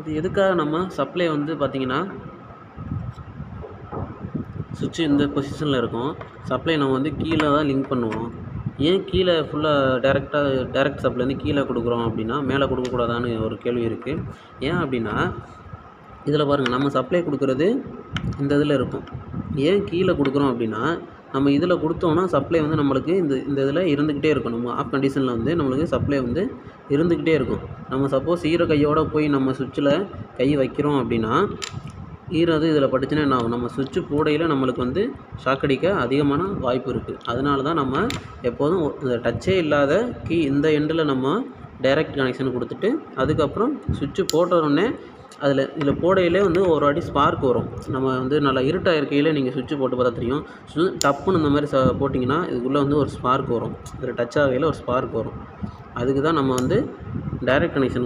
இது எதுக்காக நம்ம சப்ளை வந்து பார்த்திங்கன்னா சுவிட்சு இந்த பொசிஷனில் இருக்கும். சப்ளை நம்ம வந்து கீழே தான் லிங்க் பண்ணுவோம். ஏன் கீழே ஃபுல்லாக டைரக்ட் சப்ளைலேருந்து கீழே கொடுக்குறோம் அப்படின்னா மேலே கொடுக்கக்கூடாதான்னு ஒரு கேள்வி இருக்குது. ஏன் அப்படின்னா இதில் பாருங்கள், நம்ம சப்ளை கொடுக்குறது இந்த இதில் இருக்கும். ஏன் கீழே கொடுக்குறோம் அப்படின்னா நம்ம இதில் கொடுத்தோன்னா சப்ளை வந்து நம்மளுக்கு இந்த இதில் இருந்துக்கிட்டே இருக்கும். நம்ம ஆஃப் கண்டிஷனில் வந்து நம்மளுக்கு சப்ளை வந்து இருந்துக்கிட்டே இருக்கும். நம்ம சப்போஸ் ஈர கையோடு போய் நம்ம சுவிட்சில் கை வைக்கிறோம் அப்படின்னா ஈரம் இதில் பட்டுச்சுன்னா என்ன ஆகும்? நம்ம சுவிட்சு போடையில் நம்மளுக்கு வந்து ஷாக் அடிக்க அதிகமான வாய்ப்பு இருக்குது. அதனால தான் நம்ம எப்போதும் இந்த டச்சே இல்லாத இந்த எண்டில் நம்ம டைரக்ட் கனெக்ஷன் கொடுத்துட்டு அதுக்கப்புறம் சுவிட்சு போட்டோடனே இதில் போடையிலே வந்து ஒரு வாட்டி ஸ்பார்க் வரும். நம்ம வந்து நல்லா இருட்டாக இருக்கையில் நீங்கள் சுவிட்சு போட்டு பார்த்தா தெரியும். டப்புன்னு இந்த மாதிரி போட்டிங்கன்னா இதுக்குள்ளே வந்து ஒரு ஸ்பார்க் வரும். இதில் டச் ஆகையில் ஒரு ஸ்பார்க் வரும். அதுக்கு தான் நம்ம வந்து டைரக்ட் கனெக்ஷன்